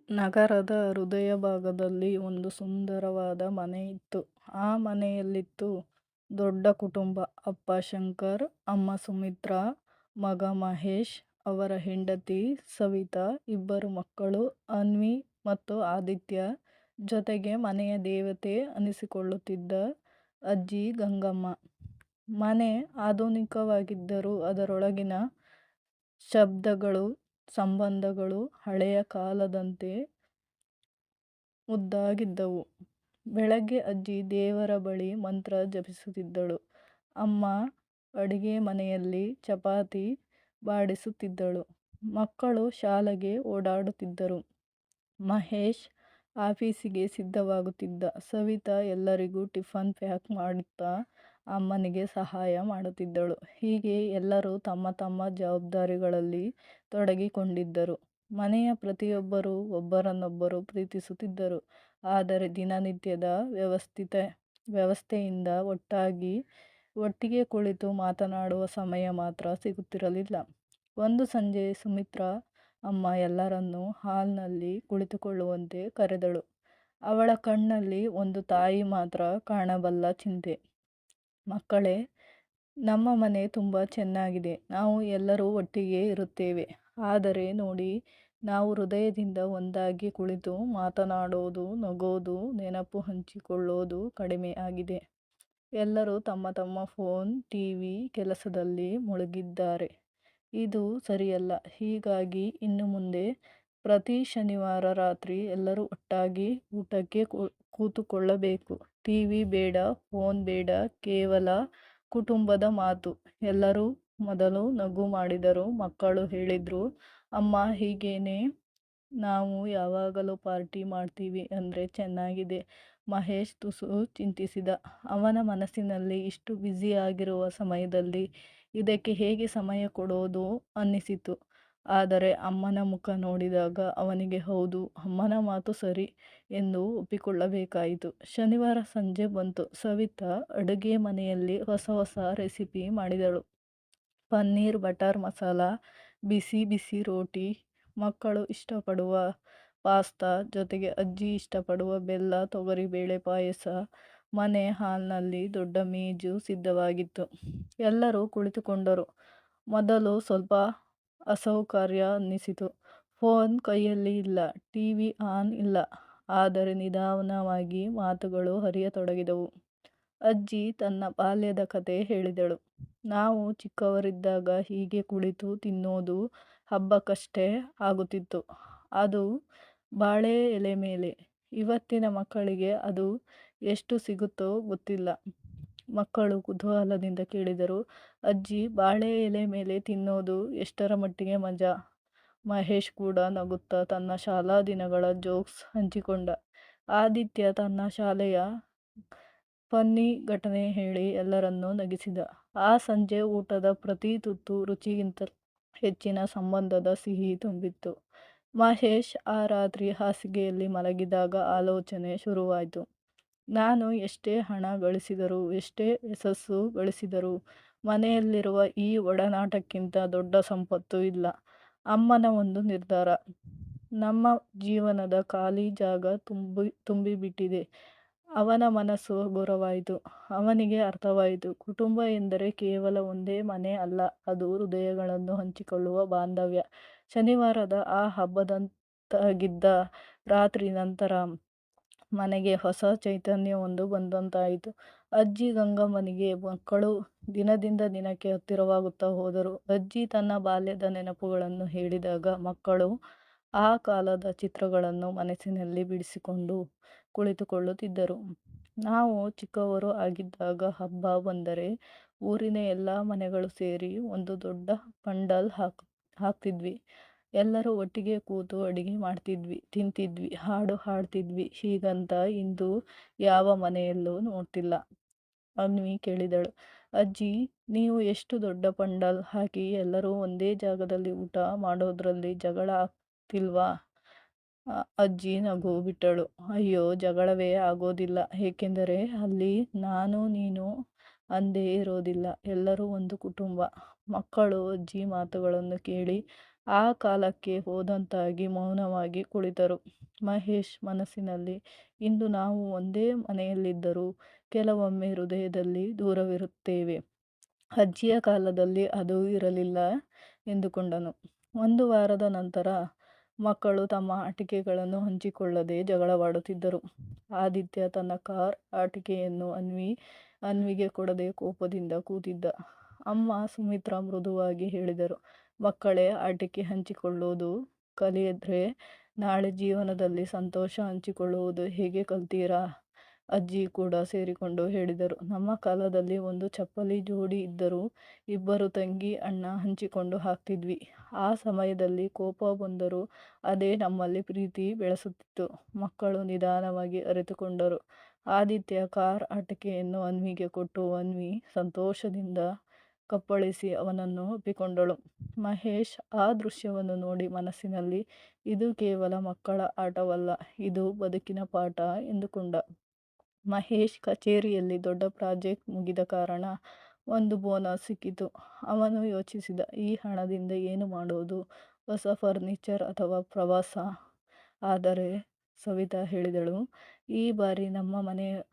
ನಗರದ ಹೃದಯಭಾಗದಲ್ಲಿ ಒಂದು ಸುಂದರವಾದ ಮನೆ ಇತ್ತು. ಆ ಮನೆಯಲ್ಲಿತ್ತು ದೊಡ್ಡ ಕುಟುಂಬ. ಅಪ್ಪ ಶಂಕರ್, ಅಮ್ಮ ಸುಮಿತ್ರಾ, ಮಗ ಮಹೇಶ್, ಅವರ ಹೆಂಡತಿ ಸವಿತಾ, ಇಬ್ಬರು ಮಕ್ಕಳು ಅನ್ವಿ ಮತ್ತು ಆದಿತ್ಯ, ಜೊತೆಗೆ ಮನೆಯ ದೇವತೆ ಅನಿಸಿಕೊಳ್ಳುತ್ತಿದ್ದ ಅಜ್ಜಿ ಗಂಗಮ್ಮ. ಮನೆ ಆಧುನಿಕವಾಗಿದ್ದರೂ ಅದರೊಳಗಿನ ಶಬ್ದಗಳು, ಸಂಬಂಧಗಳು ಹಳೆಯ ಕಾಲದಂತೆ ಮುದ್ದಾಗಿದ್ದವು. ಬೆಳಗ್ಗೆ ಅಜ್ಜಿ ದೇವರ ಬಳಿ ಮಂತ್ರ ಜಪಿಸುತ್ತಿದ್ದಳು. ಅಮ್ಮ ಅಡಿಗೆ ಮನೆಯಲ್ಲಿ ಚಪಾತಿ ಬಾಡಿಸುತ್ತಿದ್ದಳು. ಮಕ್ಕಳು ಶಾಲೆಗೆ ಓಡಾಡುತ್ತಿದ್ದರು. ಮಹೇಶ್ ಆಫೀಸಿಗೆ ಸಿದ್ಧವಾಗುತ್ತಿದ್ದ. ಸವಿತಾ ಎಲ್ಲರಿಗೂ ಟಿಫನ್ ಪ್ಯಾಕ್ ಮಾಡುತ್ತಾ ಅಮ್ಮನಿಗೆ ಸಹಾಯ ಮಾಡುತ್ತಿದ್ದಳು. ಹೀಗೆ ಎಲ್ಲರೂ ತಮ್ಮ ತಮ್ಮ ಜವಾಬ್ದಾರಿಗಳಲ್ಲಿ ತೊಡಗಿಕೊಂಡಿದ್ದರು. ಮನೆಯ ಪ್ರತಿಯೊಬ್ಬರೂ ಒಬ್ಬರನ್ನೊಬ್ಬರು ಪ್ರೀತಿಸುತ್ತಿದ್ದರು. ಆದರೆ ದಿನನಿತ್ಯದ ವ್ಯವಸ್ಥೆಯಿಂದ ಒಟ್ಟಿಗೆ ಕುಳಿತು ಮಾತನಾಡುವ ಸಮಯ ಮಾತ್ರ ಸಿಗುತ್ತಿರಲಿಲ್ಲ. ಒಂದು ಸಂಜೆ ಸುಮಿತ್ರಾ ಅಮ್ಮ ಎಲ್ಲರನ್ನೂ ಹಾಲ್ನಲ್ಲಿ ಕುಳಿತುಕೊಳ್ಳುವಂತೆ ಕರೆದಳು. ಅವಳ ಕಣ್ಣಲ್ಲಿ ಒಂದು ತಾಯಿ ಮಾತ್ರ ಕಾಣಬಲ್ಲ ಚಿಂತೆ. ಮಕ್ಕಳೇ, ನಮ್ಮ ಮನೆ ತುಂಬ ಚೆನ್ನಾಗಿದೆ. ನಾವು ಎಲ್ಲರೂ ಒಟ್ಟಿಗೆ ಇರುತ್ತೇವೆ. ಆದರೆ ನೋಡಿ, ನಾವು ಹೃದಯದಿಂದ ಒಂದಾಗಿ ಕುಳಿತು ಮಾತನಾಡೋದು, ನಗೋದು, ನೆನಪು ಹಂಚಿಕೊಳ್ಳೋದು ಕಡಿಮೆ ಆಗಿದೆ. ಎಲ್ಲರೂ ತಮ್ಮ ತಮ್ಮ ಫೋನ್, ಟಿವಿ, ಕೆಲಸದಲ್ಲಿ ಮುಳುಗಿದ್ದಾರೆ. ಇದು ಸರಿಯಲ್ಲ. ಹೀಗಾಗಿ ಇನ್ನು ಮುಂದೆ ಪ್ರತಿ ಶನಿವಾರ ರಾತ್ರಿ ಎಲ್ಲರೂ ಒಟ್ಟಾಗಿ ಊಟಕ್ಕೆ ಕೂತುಕೊಳ್ಳಬೇಕು. ಟಿವಿ ಬೇಡ, ಫೋನ್ ಬೇಡ, ಕೇವಲ ಕುಟುಂಬದ ಮಾತು. ಎಲ್ಲರೂ ಮೊದಲು ನಗು ಮಾಡಿದರು. ಮಕ್ಕಳು ಹೇಳಿದ್ರು, ಅಮ್ಮ, ಹೀಗೇನೆ ನಾವು ಯಾವಾಗಲೂ ಪಾರ್ಟಿ ಮಾಡ್ತೀವಿ ಅಂದ್ರೆ ಚೆನ್ನಾಗಿದೆ. ಮಹೇಶ್ ತುಸು ಚಿಂತಿಸಿದ. ಅವನ ಮನಸ್ಸಿನಲ್ಲಿ ಇಷ್ಟು ಬ್ಯುಸಿ ಆಗಿರುವ ಸಮಯದಲ್ಲಿ ಇದಕ್ಕೆ ಹೇಗೆ ಸಮಯ ಕೊಡೋದು ಅನ್ನಿಸಿತು. ಆದರೆ ಅಮ್ಮನ ಮುಖ ನೋಡಿದಾಗ ಅವನಿಗೆ ಹೌದು, ಅಮ್ಮನ ಮಾತು ಸರಿ ಎಂದು ಒಪ್ಪಿಕೊಳ್ಳಬೇಕಾಯಿತು. ಶನಿವಾರ ಸಂಜೆ ಬಂತು. ಸವಿತಾ ಅಡುಗೆ ಮನೆಯಲ್ಲಿ ಹೊಸ ರೆಸಿಪಿ ಮಾಡಿದಳು. ಪನ್ನೀರ್ ಬಟರ್ ಮಸಾಲ, ಬಿಸಿ ಬಿಸಿ ರೋಟಿ, ಮಕ್ಕಳು ಇಷ್ಟಪಡುವ ಪಾಸ್ತಾ, ಜೊತೆಗೆ ಅಜ್ಜಿ ಇಷ್ಟಪಡುವ ಬೆಲ್ಲ ತೊಗರಿಬೇಳೆ ಪಾಯಸ. ಮನೆ ಹಾಲ್ನಲ್ಲಿ ದೊಡ್ಡ ಮೇಜು ಸಿದ್ಧವಾಗಿತ್ತು. ಎಲ್ಲರೂ ಕುಳಿತುಕೊಂಡರು. ಮೊದಲು ಸ್ವಲ್ಪ ಅಸೌಕರ್ಯ ಅನ್ನಿಸಿತು. ಫೋನ್ ಕೈಯಲ್ಲಿ ಇಲ್ಲ, ಟಿವಿ ಆನ್ ಇಲ್ಲ. ಆದರೆ ನಿಧಾನವಾಗಿ ಮಾತುಗಳು ಹರಿಯತೊಡಗಿದವು. ಅಜ್ಜಿ ತನ್ನ ಬಾಲ್ಯದ ಕತೆ ಹೇಳಿದಳು. ನಾವು ಚಿಕ್ಕವರಿದ್ದಾಗ ಹೀಗೆ ಕುಳಿತು ತಿನ್ನೋದು ಹಬ್ಬಕ್ಕಷ್ಟೇ ಆಗುತ್ತಿತ್ತು. ಅದು ಬಾಳೆ ಎಲೆ ಮೇಲೆ. ಇವತ್ತಿನ ಮಕ್ಕಳಿಗೆ ಅದು ಎಷ್ಟು ಸಿಗುತ್ತೋ ಗೊತ್ತಿಲ್ಲ. ಮಕ್ಕಳು ಕುತೂಹಲದಿಂದ ಕೇಳಿದರು, ಅಜ್ಜಿ, ಬಾಳೆ ಎಲೆ ಮೇಲೆ ತಿನ್ನೋದು ಎಷ್ಟರ ಮಟ್ಟಿಗೆ ಮಜಾ? ಮಹೇಶ್ ಕೂಡ ನಗುತ್ತಾ ತನ್ನ ಶಾಲಾ ದಿನಗಳ ಜೋಕ್ಸ್ ಹಂಚಿಕೊಂಡ. ಆದಿತ್ಯ ತನ್ನ ಶಾಲೆಯ ಫನ್ನಿ ಘಟನೆ ಹೇಳಿ ಎಲ್ಲರನ್ನೂ ನಗಿಸಿದ. ಆ ಸಂಜೆ ಊಟದ ಪ್ರತಿ ತುತ್ತು ರುಚಿಗಿಂತ ಹೆಚ್ಚಿನ ಸಂಬಂಧದ ಸಿಹಿ ತುಂಬಿತ್ತು. ಮಹೇಶ್ ಆ ರಾತ್ರಿ ಹಾಸಿಗೆಯಲ್ಲಿ ಮಲಗಿದಾಗ ಆಲೋಚನೆ ಶುರುವಾಯ್ತು. ನಾನು ಎಷ್ಟೇ ಹಣ ಗಳಿಸಿದರೂ, ಎಷ್ಟೇ ಯಶಸ್ಸು ಗಳಿಸಿದರೂ ಮನೆಯಲ್ಲಿರುವ ಈ ಒಡನಾಟಕ್ಕಿಂತ ದೊಡ್ಡ ಸಂಪತ್ತು ಇಲ್ಲ. ಅಮ್ಮನ ಒಂದು ನಿರ್ಧಾರ ನಮ್ಮ ಜೀವನದ ಖಾಲಿ ಜಾಗ ತುಂಬಿಬಿಟ್ಟಿದೆ. ಅವನ ಮನಸ್ಸು ಹಗುರವಾಯಿತು. ಅವನಿಗೆ ಅರ್ಥವಾಯಿತು, ಕುಟುಂಬ ಎಂದರೆ ಕೇವಲ ಒಂದೇ ಮನೆ ಅಲ್ಲ, ಅದು ಹೃದಯಗಳನ್ನು ಹಂಚಿಕೊಳ್ಳುವ ಬಾಂಧವ್ಯ. ಶನಿವಾರದ ಆ ಹಬ್ಬದಂತಾಗಿದ್ದ ರಾತ್ರಿ ನಂತರ ಮನೆಗೆ ಹೊಸ ಚೈತನ್ಯವೊಂದು ಬಂದಂತಾಯಿತು. ಅಜ್ಜಿ ಗಂಗಮ್ಮನಿಗೆ ಮಕ್ಕಳು ದಿನದಿಂದ ದಿನಕ್ಕೆ ಹತ್ತಿರವಾಗುತ್ತಾ ಹೋದರು. ಅಜ್ಜಿ ತನ್ನ ಬಾಲ್ಯದ ನೆನಪುಗಳನ್ನು ಹೇಳಿದಾಗ ಮಕ್ಕಳು ಆ ಕಾಲದ ಚಿತ್ರಗಳನ್ನು ಮನಸ್ಸಿನಲ್ಲಿ ಬಿಡಿಸಿಕೊಂಡು ಕುಳಿತುಕೊಳ್ಳುತ್ತಿದ್ದರು. ನಾವು ಚಿಕ್ಕವರು ಆಗಿದ್ದಾಗ ಹಬ್ಬ ಬಂದರೆ ಊರಿನ ಎಲ್ಲ ಮನೆಗಳು ಸೇರಿ ಒಂದು ದೊಡ್ಡ ಪಂಡಾಲ್ ಹಾಕ್ತಿದ್ವಿ. ಎಲ್ಲರೂ ಒಟ್ಟಿಗೆ ಕೂತು ಅಡಿಗೆ ಮಾಡ್ತಿದ್ವಿ, ತಿಂತಿದ್ವಿ, ಹಾಡು ಹಾಡ್ತಿದ್ವಿ. ಹೀಗಂತ ಇಂದು ಯಾವ ಮನೆಯಲ್ಲೂ ನೋಡ್ತಿಲ್ಲ. ಅನ್ವಿ ಕೇಳಿದಳು, ಅಜ್ಜಿ, ನೀವು ಎಷ್ಟು ದೊಡ್ಡ ಪಂಡಾಲ್ ಹಾಕಿ ಎಲ್ಲರೂ ಒಂದೇ ಜಾಗದಲ್ಲಿ ಊಟ ಮಾಡೋದ್ರಲ್ಲಿ ಜಗಳ ಆಗ್ತಿಲ್ವಾ? ಅಜ್ಜಿ ನಗು ಬಿಟ್ಟಳು. ಅಯ್ಯೋ, ಜಗಳವೇ ಆಗೋದಿಲ್ಲ. ಏಕೆಂದರೆ ಅಲ್ಲಿ ನಾನು ನೀನು ಅಂದೇ ಇರೋದಿಲ್ಲ. ಎಲ್ಲರೂ ಒಂದು ಕುಟುಂಬ. ಮಕ್ಕಳು ಅಜ್ಜಿ ಮಾತುಗಳನ್ನು ಕೇಳಿ ಆ ಕಾಲಕ್ಕೆ ಹೋದಂತಾಗಿ ಮೌನವಾಗಿ ಕುಳಿತರು. ಮಹೇಶ್ ಮನಸ್ಸಿನಲ್ಲಿ, ಇಂದು ನಾವು ಒಂದೇ ಮನೆಯಲ್ಲಿದ್ದರೂ ಕೆಲವೊಮ್ಮೆ ಹೃದಯದಲ್ಲಿ ದೂರವಿರುತ್ತೇವೆ. ಅಜ್ಜಿಯ ಕಾಲದಲ್ಲಿ ಅದು ಇರಲಿಲ್ಲ ಎಂದುಕೊಂಡನು. ಒಂದು ವಾರದ ನಂತರ ಮಕ್ಕಳು ತಮ್ಮ ಆಟಿಕೆಗಳನ್ನು ಹಂಚಿಕೊಳ್ಳದೆ ಜಗಳವಾಡುತ್ತಿದ್ದರು. ಆದಿತ್ಯ ತನ್ನ ಕಾರ್ ಆಟಿಕೆಯನ್ನು ಅನ್ವಿಗೆ ಕೊಡದೆ ಕೋಪದಿಂದ ಕೂತಿದ್ದ. ಅಮ್ಮ ಸುಮಿತ್ರಾ ಮೃದುವಾಗಿ ಹೇಳಿದರು, ಮಕ್ಕಳೇ, ಆಟಿಕೆ ಹಂಚಿಕೊಳ್ಳೋದು ಕಲಿಯದ್ರೆ ನಾಳೆ ಜೀವನದಲ್ಲಿ ಸಂತೋಷ ಹಂಚಿಕೊಳ್ಳುವುದು ಹೇಗೆ ಕಲ್ತೀರಾ? ಅಜ್ಜಿ ಕೂಡ ಸೇರಿಕೊಂಡು ಹೇಳಿದರು, ನಮ್ಮ ಕಾಲದಲ್ಲಿ ಒಂದು ಚಪ್ಪಲಿ ಜೋಡಿ ಇದ್ದರೂ ಇಬ್ಬರು ತಂಗಿ ಅಣ್ಣ ಹಂಚಿಕೊಂಡು ಹಾಕ್ತಿದ್ವಿ. ಆ ಸಮಯದಲ್ಲಿ ಕೋಪ ಬಂದರೂ ಅದೇ ನಮ್ಮಲ್ಲಿ ಪ್ರೀತಿ ಬೆಳೆಸುತ್ತಿತ್ತು. ಮಕ್ಕಳು ನಿಧಾನವಾಗಿ ಅರಿತುಕೊಂಡರು. ಆದಿತ್ಯ ಕಾರ್ ಆಟಿಕೆಯನ್ನು ಅನ್ವಿಗೆ ಕೊಟ್ಟು ಅನ್ವಿ ಸಂತೋಷದಿಂದ ಕಪ್ಪಳಿಸಿ ಅವನನ್ನು ಒಪ್ಪಿಕೊಂಡಳು. ಮಹೇಶ್ ಆ ದೃಶ್ಯವನ್ನು ನೋಡಿ ಮನಸ್ಸಿನಲ್ಲಿ, ಇದು ಕೇವಲ ಮಕ್ಕಳ ಆಟವಲ್ಲ, ಇದು ಬದುಕಿನ ಪಾಠ ಎಂದುಕೊಂಡ. ಮಹೇಶ್ ಕಚೇರಿಯಲ್ಲಿ ದೊಡ್ಡ ಪ್ರಾಜೆಕ್ಟ್ ಮುಗಿದ ಕಾರಣ ಒಂದು ಬೋನಸ್ ಸಿಕ್ಕಿತು. ಅವನು ಯೋಚಿಸಿದ, ಈ ಹಣದಿಂದ ಏನು ಮಾಡೋದು? ಹೊಸ ಫರ್ನಿಚರ್ ಅಥವಾ ಪ್ರವಾಸ? ಆದರೆ ಸವಿತಾ ಹೇಳಿದಳು, ಈ ಬಾರಿ ನಮ್ಮ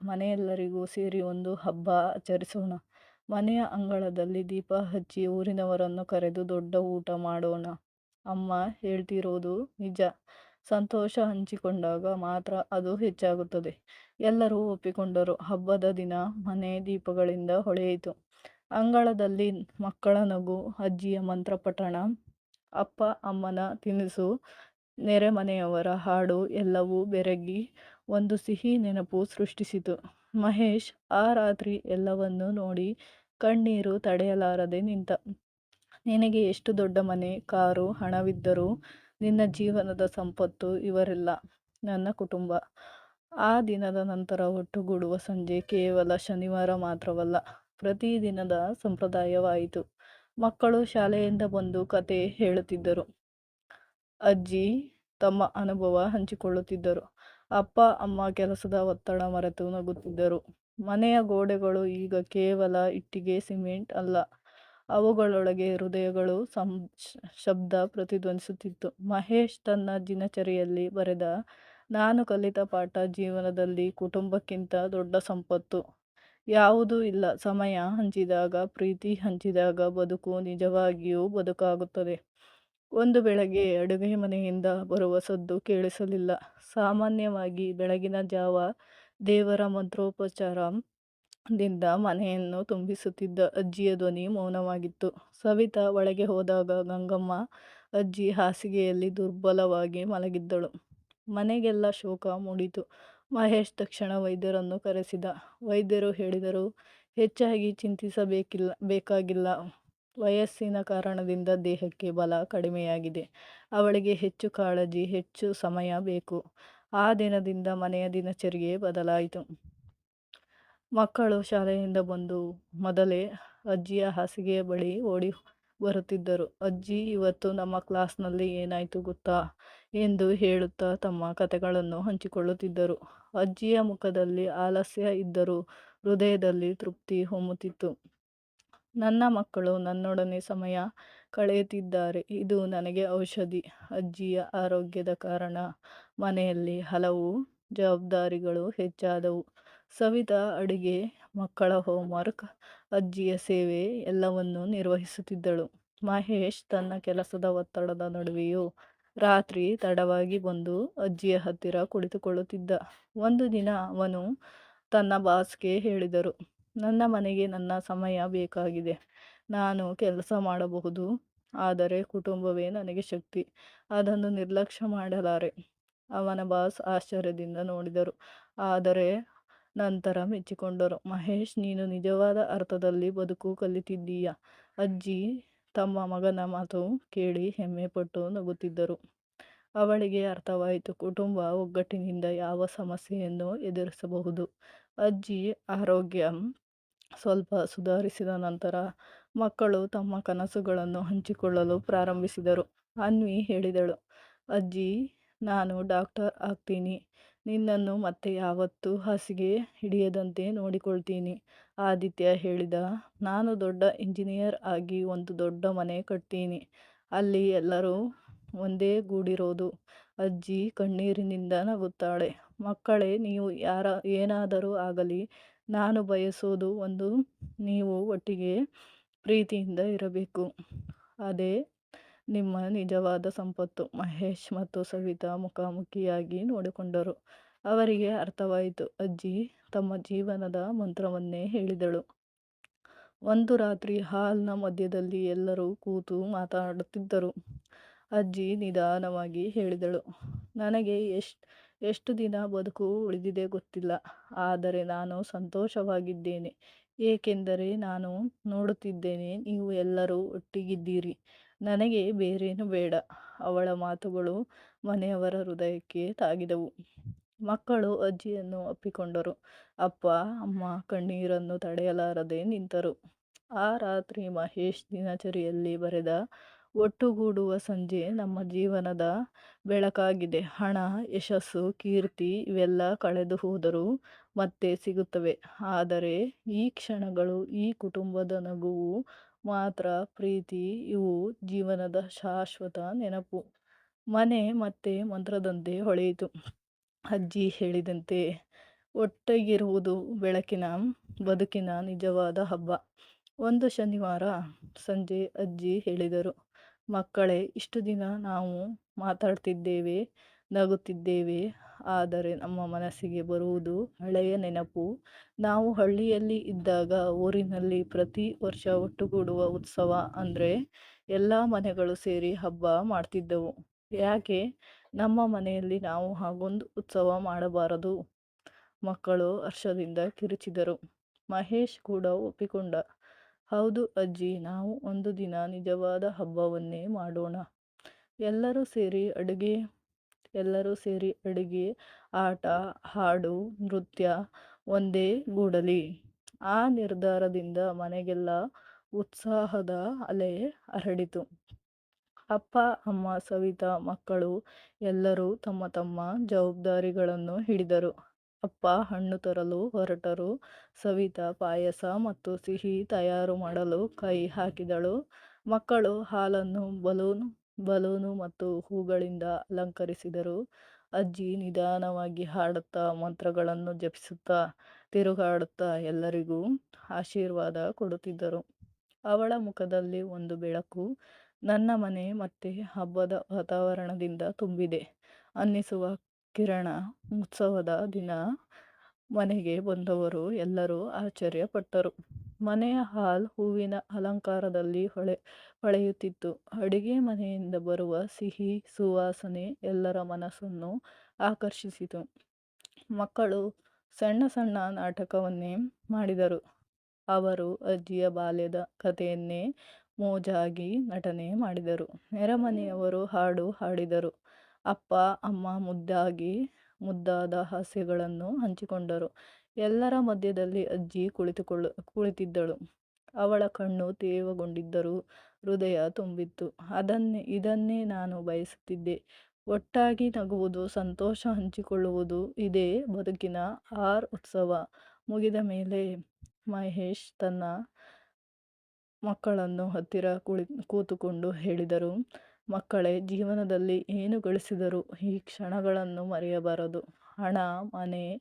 ಮನೆಯೆಲ್ಲರಿಗೂ ಸೇರಿ ಒಂದು ಹಬ್ಬ ಆಚರಿಸೋಣ. ಮನೆಯ ಅಂಗಳದಲ್ಲಿ ದೀಪ ಹಚ್ಚಿ ಊರಿನವರನ್ನು ಕರೆದು ದೊಡ್ಡ ಊಟ ಮಾಡೋಣ. ಅಮ್ಮ ಹೇಳ್ತಿರೋದು ನಿಜ. ಸಂತೋಷ ಹಂಚಿಕೊಂಡಾಗ ಮಾತ್ರ ಅದು ಹೆಚ್ಚಾಗುತ್ತದೆ. ಎಲ್ಲರೂ ಒಪ್ಪಿಕೊಂಡರು. ಹಬ್ಬದ ದಿನ ಮನೆ ದೀಪಗಳಿಂದ ಹೊಳೆಯಿತು. ಅಂಗಳದಲ್ಲಿ ಮಕ್ಕಳ ನಗು, ಅಜ್ಜಿಯ ಮಂತ್ರ ಪಠಣ, ಅಪ್ಪ ಅಮ್ಮನ ತಿನಿಸು, ನೆರೆಮನೆಯವರ ಹಾಡು ಎಲ್ಲವೂ ಬೆರಗಿ ಒಂದು ಸಿಹಿ ನೆನಪು ಸೃಷ್ಟಿಸಿತು. ಮಹೇಶ್ ಆ ರಾತ್ರಿ ಎಲ್ಲವನ್ನೂ ನೋಡಿ ಕಣ್ಣೀರು ತಡೆಯಲಾರದೆ ನಿಂತ. ನಿನಗೆ ಎಷ್ಟು ದೊಡ್ಡ ಮನೆ, ಕಾರು, ಹಣವಿದ್ದರೂ ನಿನ್ನ ಜೀವನದ ಸಂಪತ್ತು ಇವರೆಲ್ಲ, ನನ್ನ ಕುಟುಂಬ. ಆ ದಿನದ ನಂತರ ಒಟ್ಟುಗೂಡುವ ಸಂಜೆ ಕೇವಲ ಶನಿವಾರ ಮಾತ್ರವಲ್ಲ, ಪ್ರತಿದಿನದ ಸಂಪ್ರದಾಯವಾಯಿತು. ಮಕ್ಕಳು ಶಾಲೆಯಿಂದ ಬಂದು ಕತೆ ಹೇಳುತ್ತಿದ್ದರು. ಅಜ್ಜಿ ತಮ್ಮ ಅನುಭವ ಹಂಚಿಕೊಳ್ಳುತ್ತಿದ್ದರು. ಅಪ್ಪ ಅಮ್ಮ ಕೆಲಸದ ಒತ್ತಡ ಮರೆತು ನಗುತ್ತಿದ್ದರು. ಮನೆಯ ಗೋಡೆಗಳು ಈಗ ಕೇವಲ ಇಟ್ಟಿಗೆ ಸಿಮೆಂಟ್ ಅಲ್ಲ, ಅವುಗಳೊಳಗೆ ಹೃದಯಗಳು ಶಬ್ದ ಪ್ರತಿಧ್ವನಿಸುತ್ತಿತ್ತು. ಮಹೇಶ್ ತನ್ನ ದಿನಚರಿಯಲ್ಲಿ ಬರೆದ, ನಾನು ಕಲಿತ ಪಾಠ, ಜೀವನದಲ್ಲಿ ಕುಟುಂಬಕ್ಕಿಂತ ದೊಡ್ಡ ಸಂಪತ್ತು ಯಾವುದೂ ಇಲ್ಲ. ಸಮಯ ಹಂಚಿದಾಗ, ಪ್ರೀತಿ ಹಂಚಿದಾಗ ಬದುಕು ನಿಜವಾಗಿಯೂ ಬದುಕಾಗುತ್ತದೆ. ಒಂದು ಬೆಳಗ್ಗೆ ಅಡುಗೆ ಮನೆಯಿಂದ ಬರುವ ಸದ್ದು ಕೇಳಿಸಲಿಲ್ಲ. ಸಾಮಾನ್ಯವಾಗಿ ಬೆಳಗಿನ ಜಾವ ದೇವರ ಮಂತ್ರೋಪಚಾರದಿಂದ ಮನೆಯನ್ನು ತುಂಬಿಸುತ್ತಿದ್ದ ಅಜ್ಜಿಯ ಧ್ವನಿ ಮೌನವಾಗಿತ್ತು. ಸವಿತಾ ಒಳಗೆ ಹೋದಾಗ ಗಂಗಮ್ಮ ಅಜ್ಜಿ ಹಾಸಿಗೆಯಲ್ಲಿ ದುರ್ಬಲವಾಗಿ ಮಲಗಿದ್ದಳು. ಮನೆಗೆಲ್ಲ ಶೋಕ ಮೂಡಿತು. ಮಹೇಶ್ ತಕ್ಷಣ ವೈದ್ಯರನ್ನು ಕರೆಸಿದ. ವೈದ್ಯರು ಹೇಳಿದರು, ಹೆಚ್ಚಾಗಿ ಬೇಕಾಗಿಲ್ಲ. ವಯಸ್ಸಿನ ಕಾರಣದಿಂದ ದೇಹಕ್ಕೆ ಬಲ ಕಡಿಮೆಯಾಗಿದೆ. ಅವಳಿಗೆ ಹೆಚ್ಚು ಕಾಳಜಿ, ಹೆಚ್ಚು ಸಮಯ ಬೇಕು. ಆ ದಿನದಿಂದ ಮನೆಯ ದಿನಚರಿಯೇ ಬದಲಾಯಿತು. ಮಕ್ಕಳು ಶಾಲೆಯಿಂದ ಬಂದು ಮೊದಲೇ ಅಜ್ಜಿಯ ಹಾಸಿಗೆಯ ಬಳಿ ಓಡಿ ಬರುತ್ತಿದ್ದರು. ಅಜ್ಜಿ, ಇವತ್ತು ನಮ್ಮ ಕ್ಲಾಸ್ನಲ್ಲಿ ಏನಾಯ್ತು ಗೊತ್ತಾ ಎಂದು ಹೇಳುತ್ತಾ ತಮ್ಮ ಕತೆಗಳನ್ನು ಹಂಚಿಕೊಳ್ಳುತ್ತಿದ್ದರು. ಅಜ್ಜಿಯ ಮುಖದಲ್ಲಿ ಆಲಸ್ಯ ಇದ್ದರೂ ಹೃದಯದಲ್ಲಿ ತೃಪ್ತಿ ಹೊಮ್ಮುತ್ತಿತ್ತು. ನನ್ನ ಮಕ್ಕಳು ನನ್ನೊಡನೆ ಸಮಯ ಕಳೆಯುತ್ತಿದ್ದಾರೆ, ಇದು ನನಗೆ ಔಷಧಿ. ಅಜ್ಜಿಯ ಆರೋಗ್ಯದ ಕಾರಣ ಮನೆಯಲ್ಲಿ ಹಲವು ಜವಾಬ್ದಾರಿಗಳು ಹೆಚ್ಚಾದವು. ಸವಿತಾ ಅಡುಗೆ, ಮಕ್ಕಳ ಹೋಂವರ್ಕ್, ಅಜ್ಜಿಯ ಸೇವೆ ಎಲ್ಲವನ್ನೂ ನಿರ್ವಹಿಸುತ್ತಿದ್ದಳು. ಮಹೇಶ್ ತನ್ನ ಕೆಲಸದ ಒತ್ತಡದ ನಡುವೆಯೂ ರಾತ್ರಿ ತಡವಾಗಿ ಬಂದು ಅಜ್ಜಿಯ ಹತ್ತಿರ ಕುಳಿತುಕೊಳ್ಳುತ್ತಿದ್ದ. ಒಂದು ದಿನ ಅವನು ತನ್ನ ಬಾಸ್ಗೆ ಹೇಳಿದರು, ನನ್ನ ಮನೆಗೆ ನನ್ನ ಸಮಯ ಬೇಕಾಗಿದೆ. ನಾನು ಕೆಲಸ ಮಾಡಬಹುದು, ಆದರೆ ಕುಟುಂಬವೇ ನನಗೆ ಶಕ್ತಿ. ಅದನ್ನು ನಿರ್ಲಕ್ಷ್ಯ ಮಾಡಲಾರೆ. ಅವನ ಬಾಸ್ ಆಶ್ಚರ್ಯದಿಂದ ನೋಡಿದರು, ಆದರೆ ನಂತರ ಮೆಚ್ಚಿಕೊಂಡರು. ಮಹೇಶ್, ನೀನು ನಿಜವಾದ ಅರ್ಥದಲ್ಲಿ ಬದುಕು ಕಲಿತಿದ್ದೀಯ. ಅಜ್ಜಿ ತಮ್ಮ ಮಗನ ಮಾತು ಕೇಳಿ ಹೆಮ್ಮೆಪಟ್ಟು ನಗುತ್ತಿದ್ದರು. ಅವಳಿಗೆ ಅರ್ಥವಾಯಿತು, ಕುಟುಂಬ ಒಗ್ಗಟ್ಟಿನಿಂದ ಯಾವ ಸಮಸ್ಯೆಯನ್ನು ಎದುರಿಸಬಹುದು. ಅಜ್ಜಿ ಆರೋಗ್ಯ ಸ್ವಲ್ಪ ಸುಧಾರಿಸಿದ ನಂತರ ಮಕ್ಕಳು ತಮ್ಮ ಕನಸುಗಳನ್ನು ಹಂಚಿಕೊಳ್ಳಲು ಪ್ರಾರಂಭಿಸಿದರು. ಅನ್ವಿ ಹೇಳಿದಳು, ಅಜ್ಜಿ, ನಾನು ಡಾಕ್ಟರ್ ಆಗ್ತೀನಿ. ನಿನ್ನನ್ನು ಮತ್ತೆ ಯಾವತ್ತೂ ಹಾಸಿಗೆ ಹಿಡಿಯದಂತೆ ನೋಡಿಕೊಳ್ತೀನಿ. ಆದಿತ್ಯ ಹೇಳಿದ, ನಾನು ದೊಡ್ಡ ಇಂಜಿನಿಯರ್ ಆಗಿ ಒಂದು ದೊಡ್ಡ ಮನೆ ಕಟ್ತೀನಿ. ಅಲ್ಲಿ ಎಲ್ಲರೂ ಒಂದೇ ಗೂಡಿರೋದು. ಅಜ್ಜಿ ಕಣ್ಣೀರಿನಿಂದ ನಗುತ್ತಾಳೆ. ಮಕ್ಕಳೇ, ನೀವು ಏನಾದರೂ ಆಗಲಿ, ನಾನು ಬಯಸೋದು ಒಂದು, ನೀವು ಒಟ್ಟಿಗೆ ಪ್ರೀತಿಯಿಂದ ಇರಬೇಕು. ಅದೇ ನಿಮ್ಮ ನಿಜವಾದ ಸಂಪತ್ತು. ಮಹೇಶ್ ಮತ್ತು ಸವಿತಾ ಮುಖಾಮುಖಿಯಾಗಿ ನೋಡಿಕೊಂಡರು. ಅವರಿಗೆ ಅರ್ಥವಾಯಿತು. ಅಜ್ಜಿ ತಮ್ಮ ಜೀವನದ ಮಂತ್ರವನ್ನೇ ಹೇಳಿದಳು. ಒಂದು ರಾತ್ರಿ ಹಾಲ್ನ ಮಧ್ಯದಲ್ಲಿ ಎಲ್ಲರೂ ಕೂತು ಮಾತಾಡುತ್ತಿದ್ದರು. ಅಜ್ಜಿ ನಿಧಾನವಾಗಿ ಹೇಳಿದಳು, ನನಗೆ ಎಷ್ಟು ದಿನ ಬದುಕು ಉಳಿದಿದೆ ಗೊತ್ತಿಲ್ಲ, ಆದರೆ ನಾನು ಸಂತೋಷವಾಗಿದ್ದೇನೆ. ಏಕೆಂದರೆ ನಾನು ನೋಡುತ್ತಿದ್ದೇನೆ, ನೀವು ಎಲ್ಲರೂ ಒಟ್ಟಿಗಿದ್ದೀರಿ. ನನಗೆ ಬೇರೇನು ಬೇಡ. ಅವಳ ಮಾತುಗಳು ಮನೆಯವರ ಹೃದಯಕ್ಕೆ ತಾಗಿದವು. ಮಕ್ಕಳು ಅಜ್ಜಿಯನ್ನು ಅಪ್ಪಿಕೊಂಡರು. ಅಪ್ಪ ಅಮ್ಮ ಕಣ್ಣೀರನ್ನು ತಡೆಯಲಾರದೆ ನಿಂತರು. ಆ ರಾತ್ರಿ ಮಹೇಶ್ ದಿನಚರಿಯಲ್ಲಿ ಬರೆದ, ಒಟ್ಟುಗೂಡುವ ಸಂಜೆ ನಮ್ಮ ಜೀವನದ ಬೆಳಕಾಗಿದೆ. ಹಣ, ಯಶಸ್ಸು, ಕೀರ್ತಿ ಇವೆಲ್ಲ ಕಳೆದು ಹೋದರೂ ಮತ್ತೆ ಸಿಗುತ್ತವೆ. ಆದರೆ ಈ ಕ್ಷಣಗಳು, ಈ ಕುಟುಂಬದ ನಗುವು ಮಾತ್ರ, ಪ್ರೀತಿ, ಇವು ಜೀವನದ ಶಾಶ್ವತ ನೆನಪು. ಮನೆ ಮತ್ತೆ ಮಂತ್ರದಂತೆ ಹೊಳೆಯಿತು. ಅಜ್ಜಿ ಹೇಳಿದಂತೆ ಒಟ್ಟಿಗಿರುವುದು ಬೆಳಕಿನ ಬದುಕಿನ ನಿಜವಾದ ಹಬ್ಬ. ಒಂದು ಶನಿವಾರ ಸಂಜೆ ಅಜ್ಜಿ ಹೇಳಿದರು, ಮಕ್ಕಳೇ, ಇಷ್ಟು ದಿನ ನಾವು ಮಾತಾಡ್ತಿದ್ದೇವೆ, ನಗುತ್ತಿದ್ದೇವೆ, ಆದರೆ ನಮ್ಮ ಮನಸ್ಸಿಗೆ ಬರುವುದು ಹಳೆಯ ನೆನಪು. ನಾವು ಹಳ್ಳಿಯಲ್ಲಿ ಇದ್ದಾಗ ಊರಿನಲ್ಲಿ ಪ್ರತಿ ವರ್ಷ ಒಟ್ಟುಗೂಡುವ ಉತ್ಸವ ಅಂದರೆ ಎಲ್ಲ ಮನೆಗಳು ಸೇರಿ ಹಬ್ಬ ಮಾಡ್ತಿದ್ದವು. ಯಾಕೆ ನಮ್ಮ ಮನೆಯಲ್ಲಿ ನಾವು ಹಾಗೊಂದು ಉತ್ಸವ ಮಾಡಬಾರದು? ಮಕ್ಕಳು ಹರ್ಷದಿಂದ ಕಿರುಚಿದರು. ಮಹೇಶ್ ಕೂಡ ಒಪ್ಪಿಕೊಂಡ. ಹೌದು ಅಜ್ಜಿ, ನಾವು ಒಂದು ದಿನ ನಿಜವಾದ ಹಬ್ಬವನ್ನೇ ಮಾಡೋಣ. ಎಲ್ಲರೂ ಸೇರಿ ಅಡುಗೆ, ಆಟ, ಹಾಡು, ನೃತ್ಯ ಒಂದೇ ಗೂಡಲಿ. ಆ ನಿರ್ಧಾರದಿಂದ ಮನೆಗೆಲ್ಲ ಉತ್ಸಾಹದ ಅಲೆ ಹರಡಿತು. ಅಪ್ಪ ಅಮ್ಮ, ಸವಿತಾ, ಮಕ್ಕಳು ಎಲ್ಲರೂ ತಮ್ಮ ತಮ್ಮ ಜವಾಬ್ದಾರಿಗಳನ್ನು ಹಿಡಿದರು. ಅಪ್ಪ ಹಣ್ಣು ತರಲು ಹೊರಟರು. ಸವಿತಾ ಪಾಯಸ ಮತ್ತು ಸಿಹಿ ತಯಾರು ಮಾಡಲು ಕೈ ಹಾಕಿದಳು. ಮಕ್ಕಳು ಹಾಲನ್ನು ಬಲೂನು ಮತ್ತು ಹೂಗಳಿಂದ ಅಲಂಕರಿಸಿದರು. ಅಜ್ಜಿ ನಿಧಾನವಾಗಿ ಹಾಡುತ್ತಾ, ಮಂತ್ರಗಳನ್ನು ಜಪಿಸುತ್ತಾ, ತಿರುಗಾಡುತ್ತಾ ಎಲ್ಲರಿಗೂ ಆಶೀರ್ವಾದ ಕೊಡುತ್ತಿದ್ದರು. ಅವಳ ಮುಖದಲ್ಲಿ ಒಂದು ಬೆಳಕು. ನನ್ನ ಮನೆ ಮತ್ತೆ ಹಬ್ಬದ ವಾತಾವರಣದಿಂದ ತುಂಬಿದೆ ಅನ್ನಿಸುವ ಕಿರಣ. ಉತ್ಸವದ ದಿನ ಮನೆಗೆ ಬಂದವರು ಎಲ್ಲರೂ ಆಶ್ಚರ್ಯಪಟ್ಟರು. ಮನೆಯ ಹಾಲ್ ಹೂವಿನ ಅಲಂಕಾರದಲ್ಲಿ ಹೊಳೆಯುತ್ತಿತ್ತು. ಅಡುಗೆ ಮನೆಯಿಂದ ಬರುವ ಸಿಹಿ ಸುವಾಸನೆ ಎಲ್ಲರ ಮನಸ್ಸನ್ನು ಆಕರ್ಷಿಸಿತು. ಮಕ್ಕಳು ಸಣ್ಣ ಸಣ್ಣ ನಾಟಕವನ್ನೇ ಮಾಡಿದರು. ಅವರು ಅಜ್ಜಿಯ ಬಾಲ್ಯದ ಕಥೆಯನ್ನೇ ಮೋಜಾಗಿ ನಟನೆ ಮಾಡಿದರು. ನೆರೆಮನೆಯವರು ಹಾಡು ಹಾಡಿದರು. ಅಪ್ಪ ಅಮ್ಮ ಮುದ್ದಾದ ಹಾಸ್ಯಗಳನ್ನು ಹಂಚಿಕೊಂಡರು. ಎಲ್ಲರ ಮಧ್ಯದಲ್ಲಿ ಅಜ್ಜಿ ಕುಳಿತಿದ್ದಳು. ಅವಳ ಕಣ್ಣು ತೇವಗೊಂಡಿದ್ದರೂ ಹೃದಯ ತುಂಬಿತ್ತು. ಇದನ್ನೇ ನಾನು ಬಯಸುತ್ತಿದ್ದೆ. ಒಟ್ಟಾಗಿ ನಗುವುದು, ಸಂತೋಷ ಹಂಚಿಕೊಳ್ಳುವುದು, ಇದೇ ಬದುಕಿನ ಉತ್ಸವ. ಮುಗಿದ ಮೇಲೆ ಮಹೇಶ್ ತನ್ನ ಮಕ್ಕಳನ್ನು ಹತ್ತಿರ ಕೂತುಕೊಂಡು ಹೇಳಿದರು, ಮಕ್ಕಳೇ, ಜೀವನದಲ್ಲಿ ಏನು ಗಳಿಸಿದರೂ ಈ ಕ್ಷಣಗಳನ್ನು ಮರೆಯಬಾರದು. ಹಣ, ಮನೆ,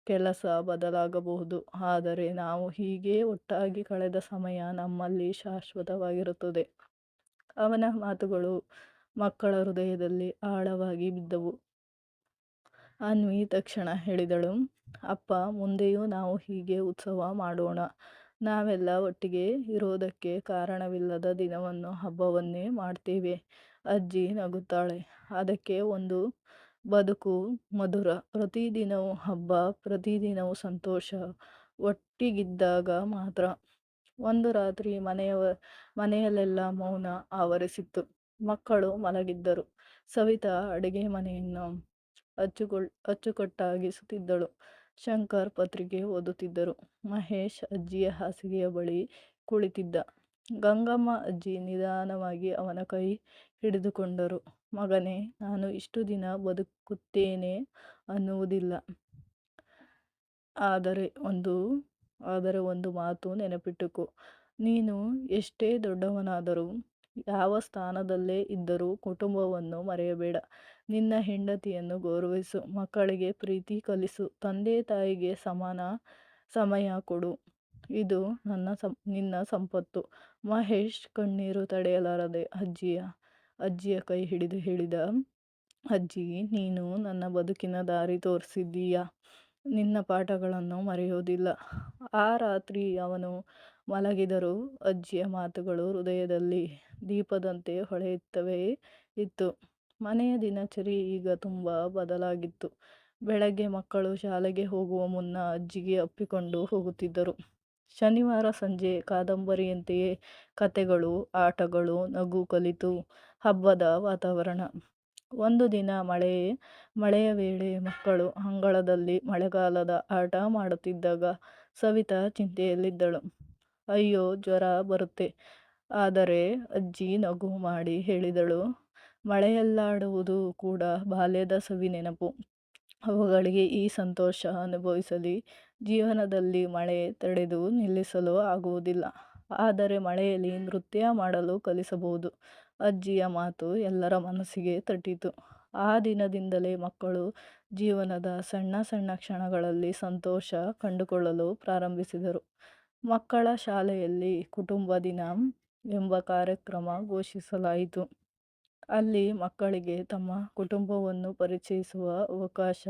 ಕೆಲಸ ಬದಲಾಗಬಹುದು, ಆದರೆ ನಾವು ಹೀಗೆ ಒಟ್ಟಾಗಿ ಕಳೆದ ಸಮಯ ನಮ್ಮಲ್ಲಿ ಶಾಶ್ವತವಾಗಿರುತ್ತದೆ. ಅವನ ಮಾತುಗಳು ಮಕ್ಕಳ ಹೃದಯದಲ್ಲಿ ಆಳವಾಗಿ ಬಿದ್ದವು. ಅನ್ವಿ ತಕ್ಷಣ ಹೇಳಿದಳು, ಅಪ್ಪ, ಮುಂದೆಯೂ ನಾವು ಹೀಗೆ ಉತ್ಸವ ಮಾಡೋಣ. ನಾವೆಲ್ಲ ಒಟ್ಟಿಗೆ ಇರೋದಕ್ಕೆ ಕಾರಣವಿಲ್ಲದ ದಿನವನ್ನು ಹಬ್ಬವನ್ನೇ ಮಾಡ್ತೇವೆ. ಅಜ್ಜಿ ನಗುತ್ತಾಳೆ. ಅದಕ್ಕೆ ಒಂದು ಬದುಕು ಮಧುರ. ಪ್ರತಿದಿನವೂ ಹಬ್ಬ, ಪ್ರತಿದಿನವೂ ಸಂತೋಷ. ಒಟ್ಟಿಗಿದ್ದಾಗ ಮಾತ್ರ. ಒಂದು ರಾತ್ರಿ ಮನೆಯಲ್ಲೆಲ್ಲ ಮೌನ ಆವರಿಸಿತ್ತು. ಮಕ್ಕಳು ಮಲಗಿದ್ದರು. ಸವಿತಾ ಅಡುಗೆ ಮನೆಯನ್ನು ಅಚ್ಚುಕಟ್ಟಾಗಿಸುತ್ತಿದ್ದಳು. ಶಂಕರ್ ಪತ್ರಿಕೆ ಓದುತ್ತಿದ್ದರು. ಮಹೇಶ್ ಅಜ್ಜಿಯ ಹಾಸಿಗೆಯ ಬಳಿ ಕುಳಿತಿದ್ದ. ಗಂಗಮ್ಮ ಅಜ್ಜಿ ನಿಧಾನವಾಗಿ ಅವನ ಕೈ ಹಿಡಿದುಕೊಂಡರು. ಮಗನೇ, ನಾನು ಇಷ್ಟು ದಿನ ಬದುಕುತ್ತೇನೆ ಅನ್ನುವುದಿಲ್ಲ, ಆದರೆ ಒಂದು ಮಾತು ನೆನಪಿಟ್ಟುಕೋ. ನೀನು ಎಷ್ಟೇ ದೊಡ್ಡವನಾದರೂ ಯಾವ ಸ್ಥಾನದಲ್ಲೇ ಇದ್ದರೂ ಕುಟುಂಬವನ್ನು ಮರೆಯಬೇಡ. ನಿನ್ನ ಹೆಂಡತಿಯನ್ನು ಗೌರವಿಸು, ಮಕ್ಕಳಿಗೆ ಪ್ರೀತಿ ಕಲಿಸು, ತಂದೆ ತಾಯಿಗೆ ಸಮಾನ ಸಮಯ ಕೊಡು. ಇದು ನಿನ್ನ ಸಂಪತ್ತು. ಮಹೇಶ್ ಕಣ್ಣೀರು ತಡೆಯಲಾರದೆ ಅಜ್ಜಿಯ ಕೈ ಹಿಡಿದು ಹೇಳಿದ, ಅಜ್ಜಿ, ನೀನು ನನ್ನ ಬದುಕಿನ ದಾರಿ ತೋರಿಸಿದ್ದೀಯಾ. ನಿನ್ನ ಪಾಠಗಳನ್ನು ಮರೆಯೋದಿಲ್ಲ. ಆ ರಾತ್ರಿ ಅವನು ಮಲಗಿದರೂ ಅಜ್ಜಿಯ ಮಾತುಗಳು ಹೃದಯದಲ್ಲಿ ದೀಪದಂತೆ ಹೊಳೆಯುತ್ತಲೇ ಇತ್ತು. ಮನೆಯ ದಿನಚರಿ ಈಗ ತುಂಬ ಬದಲಾಗಿತ್ತು. ಬೆಳಗ್ಗೆ ಮಕ್ಕಳು ಶಾಲೆಗೆ ಹೋಗುವ ಮುನ್ನ ಅಜ್ಜಿಗೆ ಅಪ್ಪಿಕೊಂಡು ಹೋಗುತ್ತಿದ್ದರು. ಶನಿವಾರ ಸಂಜೆ ಕಾದಂಬರಿಯಂತೆಯೇ ಕತೆಗಳು, ಆಟಗಳು, ನಗು ಕಲಿತು ಹಬ್ಬದ ವಾತಾವರಣ. ಒಂದು ದಿನ ಮಳೆಯ ವೇಳೆ ಮಕ್ಕಳು ಅಂಗಳದಲ್ಲಿ ಮಳೆಗಾಲದ ಆಟ ಮಾಡುತ್ತಿದ್ದಾಗ ಸವಿತಾ ಚಿಂತೆಯಲ್ಲಿದ್ದಳು. ಅಯ್ಯೋ, ಜ್ವರ ಬರುತ್ತೆ. ಆದರೆ ಅಜ್ಜಿ ನಗು ಮಾಡಿ ಹೇಳಿದಳು, ಮಳೆಯಲ್ಲಾಡುವುದು ಕೂಡ ಬಾಲ್ಯದ ಸವಿ ನೆನಪು. ಅವುಗಳಿಗೆ ಈ ಸಂತೋಷ ಅನುಭವಿಸಲಿ. ಜೀವನದಲ್ಲಿ ಮಳೆ ತಡೆದು ನಿಲ್ಲಿಸಲು ಆಗುವುದಿಲ್ಲ, ಆದರೆ ಮಳೆಯಲ್ಲಿ ನೃತ್ಯ ಮಾಡಲು ಕಲಿಸಬಹುದು. ಅಜ್ಜಿಯ ಮಾತು ಎಲ್ಲರ ಮನಸ್ಸಿಗೆ ತಟ್ಟಿತು. ಆ ದಿನದಿಂದಲೇ ಮಕ್ಕಳು ಜೀವನದ ಸಣ್ಣ ಸಣ್ಣ ಕ್ಷಣಗಳಲ್ಲಿ ಸಂತೋಷ ಕಂಡುಕೊಳ್ಳಲು ಪ್ರಾರಂಭಿಸಿದರು. ಮಕ್ಕಳ ಶಾಲೆಯಲ್ಲಿ ಕುಟುಂಬ ದಿನ ಎಂಬ ಕಾರ್ಯಕ್ರಮ ಘೋಷಿಸಲಾಯಿತು. ಅಲ್ಲಿ ಮಕ್ಕಳಿಗೆ ತಮ್ಮ ಕುಟುಂಬವನ್ನು ಪರಿಚಯಿಸುವ ಅವಕಾಶ.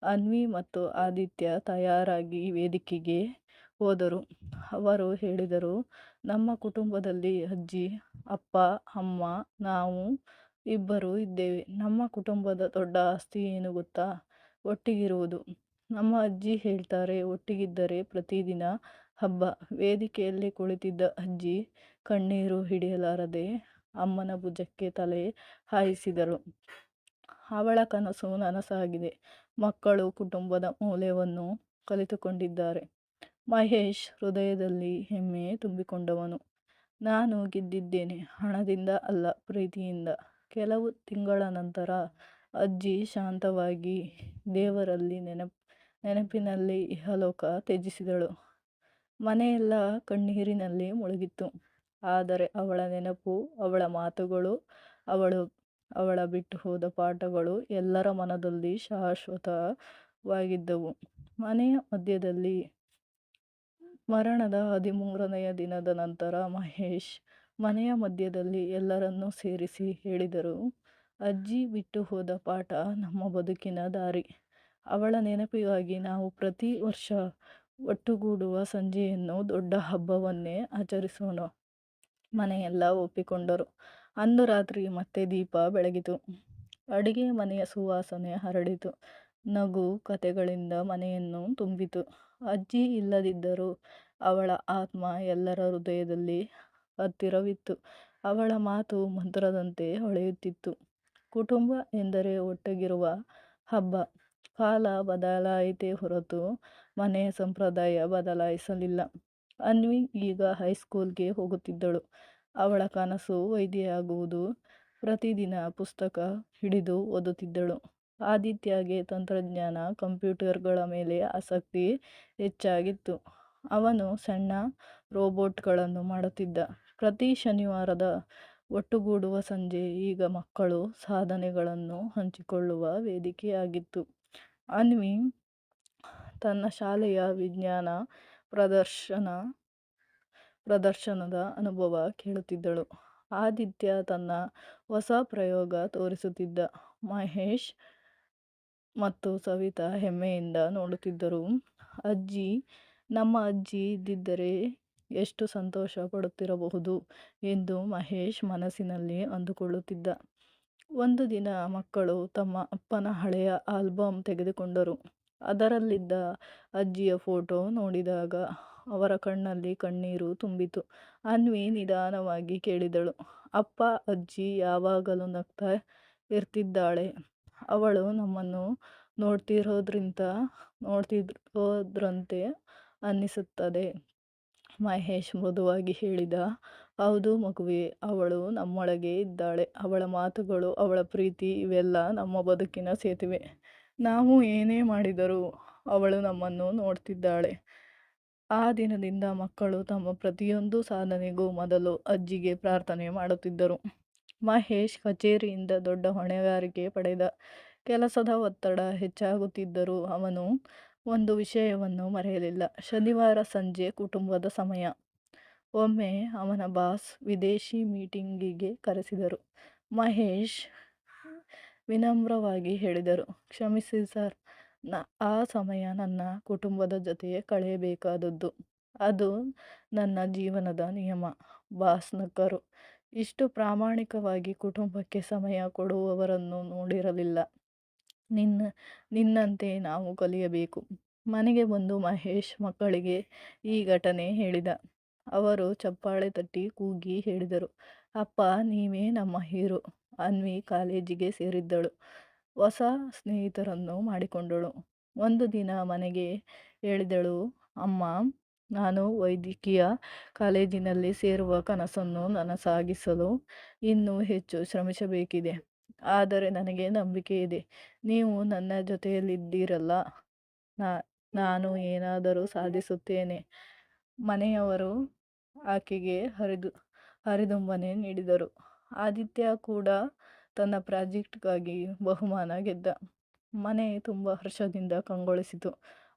ಅನ್ವಿ ಮತ್ತು ಆದಿತ್ಯ ತಯಾರಾಗಿ ವೇದಿಕೆಗೆ ಹೋದರು. ಅವರು ಹೇಳಿದರು, ನಮ್ಮ ಕುಟುಂಬದಲ್ಲಿ ಅಜ್ಜಿ, ಅಪ್ಪ, ಅಮ್ಮ, ನಾವು ಇಬ್ಬರು ಇದ್ದೇವೆ. ನಮ್ಮ ಕುಟುಂಬದ ದೊಡ್ಡ ಆಸ್ತಿ ಏನು ಗೊತ್ತಾ? ಒಟ್ಟಿಗಿರುವುದು. ನಮ್ಮ ಅಜ್ಜಿ ಹೇಳ್ತಾರೆ, ಒಟ್ಟಿಗಿದ್ದರೆ ಪ್ರತಿದಿನ ಹಬ್ಬ. ವೇದಿಕೆಯಲ್ಲಿ ಕುಳಿತಿದ್ದ ಅಜ್ಜಿ ಕಣ್ಣೀರು ಹಿಡಿಯಲಾರದೆ ಅಮ್ಮನ ಭುಜಕ್ಕೆ ತಲೆ ಹಾಯಿಸಿದಳು. ಅವಳ ಕನಸು ನನಸಾಗಿದೆ. ಮಕ್ಕಳು ಕುಟುಂಬದ ಮೌಲ್ಯವನ್ನು ಕಲಿತುಕೊಂಡಿದ್ದಾರೆ. ಮಹೇಶ್ ಹೃದಯದಲ್ಲಿ ಹೆಮ್ಮೆ ತುಂಬಿಕೊಂಡವನು. ನಾನು ಗೆದ್ದಿದ್ದೇನೆ, ಹಣದಿಂದ ಅಲ್ಲ, ಪ್ರೀತಿಯಿಂದ. ಕೆಲವು ತಿಂಗಳ ನಂತರ ಅಜ್ಜಿ ಶಾಂತವಾಗಿ ದೇವರಲ್ಲಿ ನೆನಪಿನಲ್ಲಿ ಇಹಲೋಕ ತ್ಯಜಿಸಿದಳು. ಮನೆಯೆಲ್ಲ ಕಣ್ಣೀರಿನಲ್ಲಿ ಮುಳುಗಿತ್ತು. ಆದರೆ ಅವಳ ನೆನಪು, ಅವಳ ಮಾತುಗಳು, ಅವಳ ಬಿಟ್ಟು ಹೋದ ಪಾಠಗಳು ಎಲ್ಲರ ಮನದಲ್ಲಿ ಶಾಶ್ವತವಾಗಿದ್ದವು. ಮನೆಯ ಮಧ್ಯದಲ್ಲಿ ಮರಣದ 13ನೆಯ ದಿನದ ನಂತರ ಮಹೇಶ್ ಮನೆಯ ಮಧ್ಯದಲ್ಲಿ ಎಲ್ಲರನ್ನೂ ಸೇರಿಸಿ ಹೇಳಿದರು, ಅಜ್ಜಿ ಬಿಟ್ಟು ಹೋದ ಪಾಠ ನಮ್ಮ ಬದುಕಿನ ದಾರಿ. ಅವಳ ನೆನಪಿಗಾಗಿ ನಾವು ಪ್ರತಿ ವರ್ಷ ಒಟ್ಟುಗೂಡುವ ಸಂಜೆಯನ್ನು ದೊಡ್ಡ ಹಬ್ಬವನ್ನೇ ಆಚರಿಸೋಣ. ಮನೆಯೆಲ್ಲ ಒಪ್ಪಿಕೊಂಡರು. ಅಂದು ರಾತ್ರಿ ಮತ್ತೆ ದೀಪ ಬೆಳಗಿತು. ಅಡಿಗೆ ಮನೆಯ ಸುವಾಸನೆ ಹರಡಿತು. ನಗು, ಕತೆಗಳಿಂದ ಮನೆಯನ್ನು ತುಂಬಿತು. ಅಜ್ಜಿ ಇಲ್ಲದಿದ್ದರೂ ಅವಳ ಆತ್ಮ ಎಲ್ಲರ ಹೃದಯದಲ್ಲಿ ಹತ್ತಿರವಿತ್ತು. ಅವಳ ಮಾತು ಮಂತ್ರದಂತೆ ಹೊಳೆಯುತ್ತಿತ್ತು. ಕುಟುಂಬ ಎಂದರೆ ಒಟ್ಟಿಗಿರುವ ಹಬ್ಬ. ಕಾಲ ಬದಲಾಯಿತೇ ಹೊರತು ಮನೆಯ ಸಂಪ್ರದಾಯ ಬದಲಾಯಿಸಲಿಲ್ಲ. ಅನ್ವಿ ಈಗ ಹೈಸ್ಕೂಲ್ಗೆ ಹೋಗುತ್ತಿದ್ದಳು. ಅವಳ ಕನಸು ವೈದ್ಯೆಯಾಗುವುದು. ಪ್ರತಿದಿನ ಪುಸ್ತಕ ಹಿಡಿದು ಓದುತ್ತಿದ್ದಳು. ಆದಿತ್ಯಗೆ ತಂತ್ರಜ್ಞಾನ, ಕಂಪ್ಯೂಟರ್ಗಳ ಮೇಲೆ ಆಸಕ್ತಿ ಹೆಚ್ಚಾಗಿತ್ತು. ಅವನು ಸಣ್ಣ ರೋಬೋಟ್ಗಳನ್ನು ಮಾಡುತ್ತಿದ್ದ. ಪ್ರತಿ ಶನಿವಾರದ ಒಟ್ಟುಗೂಡುವ ಸಂಜೆ ಈಗ ಮಕ್ಕಳು ಸಾಧನೆಗಳನ್ನು ಹಂಚಿಕೊಳ್ಳುವ ವೇದಿಕೆಯಾಗಿತ್ತು. ಅನ್ವಿ ತನ್ನ ಶಾಲೆಯ ವಿಜ್ಞಾನ ಪ್ರದರ್ಶನದ ಅನುಭವ ಕೇಳುತ್ತಿದ್ದಳು. ಆದಿತ್ಯ ತನ್ನ ಹೊಸ ಪ್ರಯೋಗ ತೋರಿಸುತ್ತಿದ್ದ. ಮಹೇಶ್ ಮತ್ತು ಸವಿತಾ ಹೆಮ್ಮೆಯಿಂದ ನೋಡುತ್ತಿದ್ದರು. ನಮ್ಮ ಅಜ್ಜಿ ಇದ್ದಿದ್ದರೆ ಎಷ್ಟು ಸಂತೋಷ ಪಡುತ್ತಿರಬಹುದು ಎಂದು ಮಹೇಶ್ ಮನಸ್ಸಿನಲ್ಲಿ ಅಂದುಕೊಳ್ಳುತ್ತಿದ್ದ. ಒಂದು ದಿನ ಮಕ್ಕಳು ತಮ್ಮ ಅಪ್ಪನ ಹಳೆಯ ಆಲ್ಬಮ್ ತೆಗೆದುಕೊಂಡರು. ಅದರಲ್ಲಿದ್ದ ಅಜ್ಜಿಯ ಫೋಟೋ ನೋಡಿದಾಗ ಅವರ ಕಣ್ಣಲ್ಲಿ ಕಣ್ಣೀರು ತುಂಬಿತು. ಅನ್ವಿ ನಿಧಾನವಾಗಿ ಕೇಳಿದಳು, ಅಪ್ಪ, ಅಜ್ಜಿ ಯಾವಾಗಲೂ ನಗ್ತಾ ಇರ್ತಿದ್ದಾಳೆ. ಅವಳು ನಮ್ಮನ್ನು ನೋಡ್ತಿರೋದ್ರಂತೆ ಅನ್ನಿಸುತ್ತದೆ. ಮಹೇಶ್ ಮೃದುವಾಗಿ ಹೇಳಿದ, ಹೌದು ಮಗುವೇ, ಅವಳು ನಮ್ಮೊಳಗೆ ಇದ್ದಾಳೆ. ಅವಳ ಮಾತುಗಳು, ಅವಳ ಪ್ರೀತಿ ಇವೆಲ್ಲ ನಮ್ಮ ಬದುಕಿನ ಸೇತುವೆ. ನಾವು ಏನೇ ಮಾಡಿದರೂ ಅವಳು ನಮ್ಮನ್ನು ನೋಡ್ತಿದ್ದಾಳೆ. ಆ ದಿನದಿಂದ ಮಕ್ಕಳು ತಮ್ಮ ಪ್ರತಿಯೊಂದು ಸಾಧನೆಗೂ ಮೊದಲು ಅಜ್ಜಿಗೆ ಪ್ರಾರ್ಥನೆ ಮಾಡುತ್ತಿದ್ದರು. ಮಹೇಶ್ ಕಚೇರಿಯಿಂದ ದೊಡ್ಡ ಹೊಣೆಗಾರಿಕೆ ಪಡೆದ. ಕೆಲಸದ ಒತ್ತಡ ಹೆಚ್ಚಾಗುತ್ತಿದ್ದರೂ ಅವನು ಒಂದು ವಿಷಯವನ್ನು ಮರೆಯಲಿಲ್ಲ. ಶನಿವಾರ ಸಂಜೆ ಕುಟುಂಬದ ಸಮಯ. ಒಮ್ಮೆ ಅವನ ಬಾಸ್ ವಿದೇಶಿ ಮೀಟಿಂಗಿಗೆ ಕರೆಸಿದರು. ಮಹೇಶ್ ವಿನಮ್ರವಾಗಿ ಹೇಳಿದರು, ಕ್ಷಮಿಸಿ ಸರ್, ಆ ಸಮಯ ನನ್ನ ಕುಟುಂಬದ ಜೊತೆ ಕಳೆಯಬೇಕಾದದ್ದು. ಅದು ನನ್ನ ಜೀವನದ ನಿಯಮ. ಬಾಸ್ ನಕ್ಕರು. ಇಷ್ಟು ಪ್ರಾಮಾಣಿಕವಾಗಿ ಕುಟುಂಬಕ್ಕೆ ಸಮಯ ಕೊಡುವವರನ್ನು ನೋಡಿರಲಿಲ್ಲ. ನಿನ್ನಂತೆ ನಾವು ಕಲಿಯಬೇಕು. ಮನೆಗೆ ಬಂದು ಮಹೇಶ್ ಮಕ್ಕಳಿಗೆ ಈ ಘಟನೆ ಹೇಳಿದ. ಅವರು ಚಪ್ಪಾಳೆ ತಟ್ಟಿ ಕೂಗಿ ಹೇಳಿದರು, ಅಪ್ಪ, ನೀವೇ ನಮ್ಮ ಹೀರೋ. ಅನ್ವಿ ಕಾಲೇಜಿಗೆ ಸೇರಿದ್ದಳು. ಹೊಸ ಸ್ನೇಹಿತರನ್ನು ಮಾಡಿಕೊಂಡಳು. ಒಂದು ದಿನ ಮನೆಗೆ ಹೇಳಿದಳು, ಅಮ್ಮ, ನಾನು ವೈದ್ಯಕೀಯ ಕಾಲೇಜಿನಲ್ಲಿ ಸೇರುವ ಕನಸನ್ನು ನನಸಾಗಿಸಲು ಇನ್ನೂ ಹೆಚ್ಚು ಶ್ರಮಿಸಬೇಕಿದೆ. ಆದರೆ ನನಗೆ ನಂಬಿಕೆ ಇದೆ, ನೀವು ನನ್ನ ಜೊತೆಯಲ್ಲಿದ್ದೀರಲ್ಲ, ನಾನು ಏನಾದರೂ ಸಾಧಿಸುತ್ತೇನೆ. ಮನೆಯವರು ಆಕೆಗೆ ಹರಿದುಂಬನೆ ನೀಡಿದರು. ಆದಿತ್ಯ ಕೂಡ ತನ್ನ ಪ್ರಾಜೆಕ್ಟ್ಗಾಗಿ ಬಹುಮಾನ ಗೆದ್ದ. ಮನೆ ತುಂಬ ಹರ್ಷದಿಂದ ಕಂಗೊಳಿಸಿತು.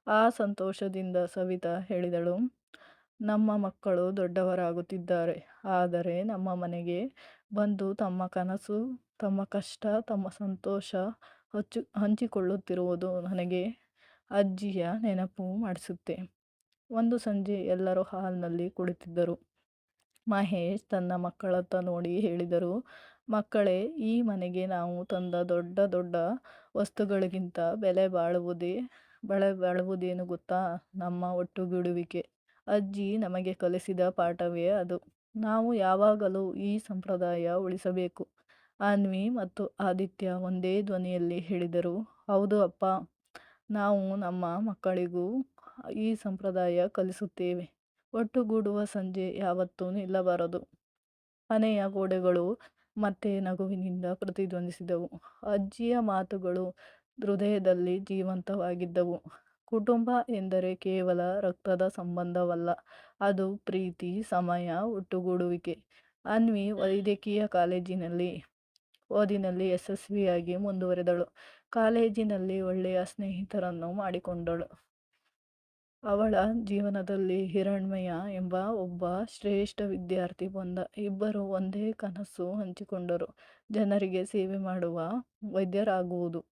ಆ ಸಂತೋಷದಿಂದ ಸವಿತಾ ಹೇಳಿದಳು, ನಮ್ಮ ಮಕ್ಕಳು ದೊಡ್ಡವರಾಗುತ್ತಿದ್ದಾರೆ, ಆದರೆ ನಮ್ಮ ಮನೆಗೆ ಬಂದು ತಮ್ಮ ಕನಸು, ತಮ್ಮ ಕಷ್ಟ, ತಮ್ಮ ಸಂತೋಷ ಹಂಚಿಕೊಳ್ಳುತ್ತಿರುವುದು ನನಗೆ ಅಜ್ಜಿಯ ನೆನಪು ಮಾಡಿಸುತ್ತೆ. ಒಂದು ಸಂಜೆ ಎಲ್ಲರೂ ಹಾಲ್ನಲ್ಲಿ ಕುಳಿತಿದ್ದರು. ಮಹೇಶ್ ತನ್ನ ಮಕ್ಕಳತ್ತ ನೋಡಿ ಹೇಳಿದರು, ಮಕ್ಕಳೇ, ಈ ಮನೆಗೆ ನಾವು ತಂದ ದೊಡ್ಡ ದೊಡ್ಡ ವಸ್ತುಗಳಿಗಿಂತ ಬೆಲೆ ಬಾಳುವುದೇನು ಗೊತ್ತಾ? ನಮ್ಮ ಒಟ್ಟುಗೂಡುವಿಕೆ. ಅಜ್ಜಿ ನಮಗೆ ಕಲಿಸಿದ ಪಾಠವೇ ಅದು. ನಾವು ಯಾವಾಗಲೂ ಈ ಸಂಪ್ರದಾಯ ಉಳಿಸಬೇಕು. ಅನ್ವಿ ಮತ್ತು ಆದಿತ್ಯ ಒಂದೇ ಧ್ವನಿಯಲ್ಲಿ ಹೇಳಿದರು, ಹೌದು ಅಪ್ಪ, ನಾವು ನಮ್ಮ ಮಕ್ಕಳಿಗೂ ಈ ಸಂಪ್ರದಾಯ ಕಲಿಸುತ್ತೇವೆ. ಒಟ್ಟುಗೂಡುವ ಸಂಜೆ ಯಾವತ್ತೂ ನಿಲ್ಲಬಾರದು. ಮನೆಯ ಗೋಡೆಗಳು ಮತ್ತೆ ನಗುವಿನಿಂದ ಪ್ರತಿಧ್ವನಿಸಿದವು. ಅಜ್ಜಿಯ ಮಾತುಗಳು ಹೃದಯದಲ್ಲಿ ಜೀವಂತವಾಗಿದ್ದವು. ಕುಟುಂಬ ಎಂದರೆ ಕೇವಲ ರಕ್ತದ ಸಂಬಂಧವಲ್ಲ, ಅದು ಪ್ರೀತಿ, ಸಮಯ, ಒಟ್ಟುಗೂಡುವಿಕೆ. ಅನ್ವಿ ವೈದ್ಯಕೀಯ ಓದಿನಲ್ಲಿ ಯಶಸ್ವಿಯಾಗಿ ಮುಂದುವರೆದಳು. ಕಾಲೇಜಿನಲ್ಲಿ ಒಳ್ಳೆಯ ಸ್ನೇಹಿತರನ್ನು ಮಾಡಿಕೊಂಡಳು. ಅವಳ ಜೀವನದಲ್ಲಿ ಹಿರಣ್ಮಯ ಎಂಬ ಒಬ್ಬ ಶ್ರೇಷ್ಠ ವಿದ್ಯಾರ್ಥಿ ಬಂದ. ಇಬ್ಬರು ಒಂದೇ ಕನಸು ಹಂಚಿಕೊಂಡರು, ಜನರಿಗೆ ಸೇವೆ ಮಾಡುವ ವೈದ್ಯರಾಗುವುದು.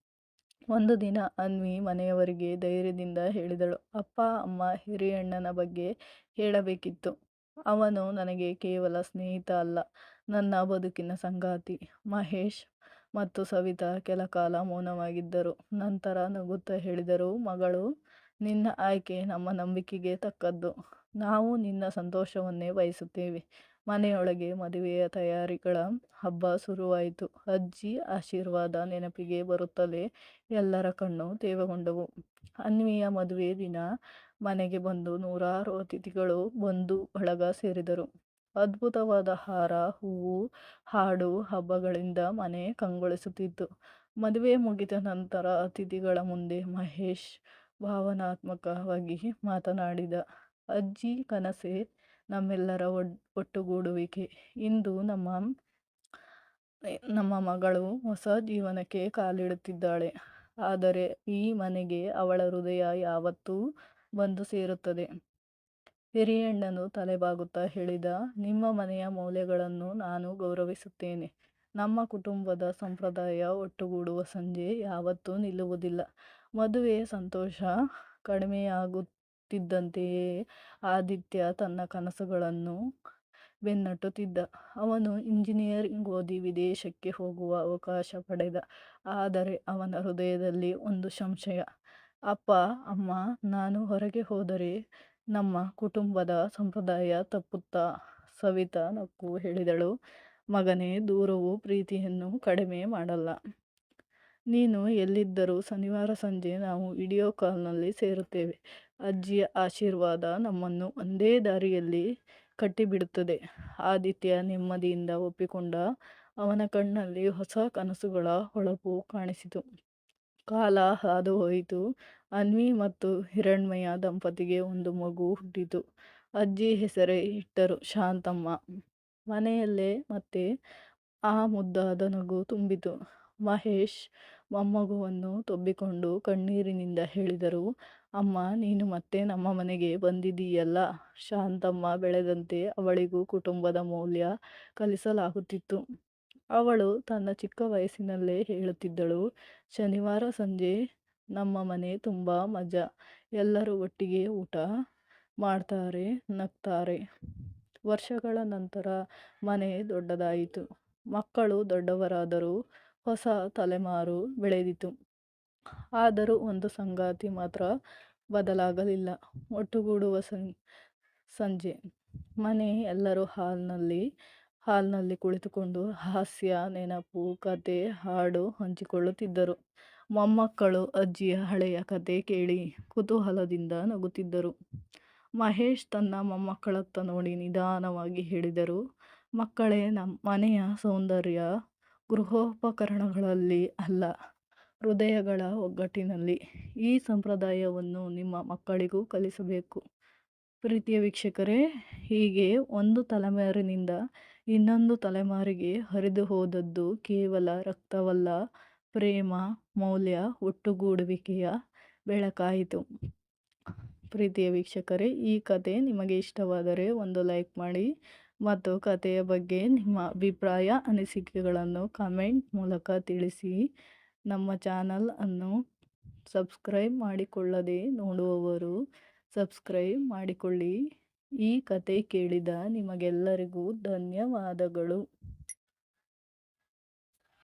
ಒಂದು ದಿನ ಅನ್ವಿ ಮನೆಯವರಿಗೆ ಧೈರ್ಯದಿಂದ ಹೇಳಿದಳು, ಅಪ್ಪ, ಅಮ್ಮ, ಹಿರಿಯಣ್ಣನ ಬಗ್ಗೆ ಹೇಳಬೇಕಿತ್ತು. ಅವನು ನನಗೆ ಕೇವಲ ಸ್ನೇಹಿತ ಅಲ್ಲ, ನನ್ನ ಬದುಕಿನ ಸಂಗಾತಿ. ಮಹೇಶ್ ಮತ್ತು ಸವಿತಾ ಕೆಲ ಕಾಲ ಮೌನವಾಗಿದ್ದರು. ನಂತರ ನಗುತ್ತಾ ಹೇಳಿದರು, ಮಗಳು, ನಿನ್ನ ಆಯ್ಕೆ ನಮ್ಮ ನಂಬಿಕೆಗೆ ತಕ್ಕದ್ದು. ನಾವು ನಿನ್ನ ಸಂತೋಷವನ್ನೇ ಬಯಸುತ್ತೇವೆ. ಮನೆಯೊಳಗೆ ಮದುವೆಯ ತಯಾರಿಗಳ ಹಬ್ಬ ಶುರುವಾಯಿತು. ಅಜ್ಜಿ ಆಶೀರ್ವಾದ ನೆನಪಿಗೆ ಬರುತ್ತಲೇ ಎಲ್ಲರ ಕಣ್ಣು ತೇವಗೊಂಡವು. ಅನ್ವಿಯ ಮದುವೆ ದಿನ ಮನೆಗೆ ಬಂದು ನೂರಾರು ಅತಿಥಿಗಳು, ಬಂಧು ಬಳಗ ಸೇರಿದರು. ಅದ್ಭುತವಾದ ಹಾರ, ಹೂವು, ಹಾಡು, ಹಬ್ಬಗಳಿಂದ ಮನೆ ಕಂಗೊಳಿಸುತ್ತಿತ್ತು. ಮದುವೆ ಮುಗಿದ ನಂತರ ಅತಿಥಿಗಳ ಮುಂದೆ ಮಹೇಶ್ ಭಾವನಾತ್ಮಕವಾಗಿ ಮಾತನಾಡಿದ. ಅಜ್ಜಿ ಕನಸೇ ನಮ್ಮೆಲ್ಲರ ಒಟ್ಟುಗೂಡುವಿಕೆ. ಇಂದು ನಮ್ಮ ಮಗಳು ಹೊಸ ಜೀವನಕ್ಕೆ ಕಾಲಿಡುತ್ತಿದ್ದಾಳೆ, ಆದರೆ ಈ ಮನೆಗೆ ಅವಳ ಹೃದಯ ಯಾವತ್ತೂ ಬಂದು ಸೇರುತ್ತದೆ. ಹಿರಿಯಣ್ಣನು ತಲೆಬಾಗುತ್ತಾ ಹೇಳಿದ, ನಿಮ್ಮ ಮನೆಯ ಮೌಲ್ಯಗಳನ್ನು ನಾನು ಗೌರವಿಸುತ್ತೇನೆ. ನಮ್ಮ ಕುಟುಂಬದ ಸಂಪ್ರದಾಯ ಒಟ್ಟುಗೂಡುವ ಸಂಜೆ ಯಾವತ್ತೂ ನಿಲ್ಲುವುದಿಲ್ಲ. ಮದುವೆಯ ಸಂತೋಷ ಕಡಿಮೆಯಾಗುತ್ತಿದ್ದಂತೆಯೇ ಆದಿತ್ಯ ತನ್ನ ಕನಸುಗಳನ್ನು ಬೆನ್ನಟ್ಟುತ್ತಿದ್ದ. ಅವನು ಇಂಜಿನಿಯರಿಂಗ್ ಓದಿ ವಿದೇಶಕ್ಕೆ ಹೋಗುವ ಅವಕಾಶ ಪಡೆದ. ಆದರೆ ಅವನ ಹೃದಯದಲ್ಲಿ ಒಂದು ಸಂಶಯ, ಅಪ್ಪ, ಅಮ್ಮ, ನಾನು ಹೊರಗೆ ಹೋದರೆ ನಮ್ಮ ಕುಟುಂಬದ ಸಂಪ್ರದಾಯ ತಪ್ಪುತ್ತಾ? ಸವಿತಾ ನಕ್ಕು ಹೇಳಿದಳು, ಮಗನೇ, ದೂರವು ಪ್ರೀತಿಯನ್ನು ಕಡಿಮೆ ಮಾಡಲ್ಲ. ನೀನು ಎಲ್ಲಿದ್ದರೂ ಶನಿವಾರ ಸಂಜೆ ನಾವು ವಿಡಿಯೋ ಕಾಲ್ನಲ್ಲಿ ಸೇರುತ್ತೇವೆ. ಅಜ್ಜಿಯ ಆಶೀರ್ವಾದ ನಮ್ಮನ್ನು ಒಂದೇ ದಾರಿಯಲ್ಲಿ ಕಟ್ಟಿಬಿಡುತ್ತದೆ. ಆದಿತ್ಯ ನೆಮ್ಮದಿಯಿಂದ ಒಪ್ಪಿಕೊಂಡ. ಅವನ ಕಣ್ಣಲ್ಲಿ ಹೊಸ ಕನಸುಗಳ ಹೊಳಪು ಕಾಣಿಸಿತು. ಕಾಲ ಹಾದು ಹೋಯಿತು. ಅನ್ವಿ ಮತ್ತು ಹಿರಣ್ಮಯ್ಯ ದಂಪತಿಗೆ ಒಂದು ಮಗು ಹುಟ್ಟಿತು. ಅಜ್ಜಿ ಹೆಸರೇ ಇಟ್ಟರು ಶಾಂತಮ್ಮ. ಮನೆಯಲ್ಲೇ ಮತ್ತೆ ಆ ಮುದ್ದಾದ ನಗು ತುಂಬಿತು. ಮಹೇಶ್ ಮೊಮ್ಮಗುವನ್ನು ತಬ್ಬಿಕೊಂಡು ಕಣ್ಣೀರಿನಿಂದ ಹೇಳಿದರು, ಅಮ್ಮ, ನೀನು ಮತ್ತೆ ನಮ್ಮ ಮನೆಗೆ ಬಂದಿದ್ದೀಯಲ್ಲ. ಶಾಂತಮ್ಮ ಬೆಳೆದಂತೆ ಅವಳಿಗೂ ಕುಟುಂಬದ ಮೌಲ್ಯ ಕಲಿಸಲಾಗುತ್ತಿತ್ತು. ಅವಳು ತನ್ನ ಚಿಕ್ಕ ವಯಸ್ಸಿನಲ್ಲೇ ಹೇಳುತ್ತಿದ್ದಳು, ಶನಿವಾರ ಸಂಜೆ ನಮ್ಮ ಮನೆ ತುಂಬ ಮಜಾ. ಎಲ್ಲರೂ ಒಟ್ಟಿಗೆ ಊಟ ಮಾಡ್ತಾರೆ, ನಗ್ತಾರೆ. ವರ್ಷಗಳ ನಂತರ ಮನೆ ದೊಡ್ಡದಾಯಿತು. ಮಕ್ಕಳು ದೊಡ್ಡವರಾದರು. ಹೊಸ ತಲೆಮಾರು ಬೆಳೆದಿತು. ಆದರೂ ಒಂದು ಸಂಗಾತಿ ಮಾತ್ರ ಬದಲಾಗಲಿಲ್ಲ. ಒಟ್ಟುಗೂಡುವ ಸಂಜೆ. ಮನೆ ಎಲ್ಲರೂ ಹಾಲ್ನಲ್ಲಿ ಕುಳಿತುಕೊಂಡು ಹಾಸ್ಯ, ನೆನಪು, ಕತೆ, ಹಾಡು ಹಂಚಿಕೊಳ್ಳುತ್ತಿದ್ದರು. ಮೊಮ್ಮಕ್ಕಳು ಅಜ್ಜಿಯ ಹಳೆಯ ಕತೆ ಕೇಳಿ ಕುತೂಹಲದಿಂದ ನಗುತ್ತಿದ್ದರು. ಮಹೇಶ್ ತನ್ನ ಮೊಮ್ಮಕ್ಕಳತ್ತ ನೋಡಿ ನಿಧಾನವಾಗಿ ಹೇಳಿದರು, ಮಕ್ಕಳೇ, ಮನೆಯ ಸೌಂದರ್ಯ ಗೃಹೋಪಕರಣಗಳಲ್ಲಿ ಅಲ್ಲ, ಹೃದಯಗಳ ಒಗ್ಗಟ್ಟಿನಲ್ಲಿ. ಈ ಸಂಪ್ರದಾಯವನ್ನು ನಿಮ್ಮ ಮಕ್ಕಳಿಗೂ ಕಲಿಸಬೇಕು. ಪ್ರೀತಿಯ ವೀಕ್ಷಕರೇ, ಹೀಗೆ ಒಂದು ತಲೆಮಾರಿನಿಂದ ಇನ್ನೊಂದು ತಲೆಮಾರಿಗೆ ಹರಿದು ಹೋದದ್ದು ಕೇವಲ ರಕ್ತವಲ್ಲ, ಪ್ರೇಮ, ಮೌಲ್ಯ, ಒಟ್ಟುಗೂಡುವಿಕೆಯ ಬೆಳಕಾಯಿತು. ಪ್ರೀತಿಯ ವೀಕ್ಷಕರೇ, ಈ ಕತೆ ನಿಮಗೆ ಇಷ್ಟವಾದರೆ ಒಂದು ಲೈಕ್ ಮಾಡಿ ಮತ್ತು ಕಥೆಯ ಬಗ್ಗೆ ನಿಮ್ಮ ಅಭಿಪ್ರಾಯ, ಅನಿಸಿಕೆಗಳನ್ನು ಕಾಮೆಂಟ್ ಮೂಲಕ ತಿಳಿಸಿ. ನಮ್ಮ ಚಾನಲ್ ಅನ್ನು ಸಬ್ಸ್ಕ್ರೈಬ್ ಮಾಡಿಕೊಳ್ಳದೆ ನೋಡುವವರು ಸಬ್ಸ್ಕ್ರೈಬ್ ಮಾಡಿಕೊಳ್ಳಿ. ಈ ಕತೆ ಕೇಳಿದ ನಿಮಗೆಲ್ಲರಿಗೂ ಧನ್ಯವಾದಗಳು.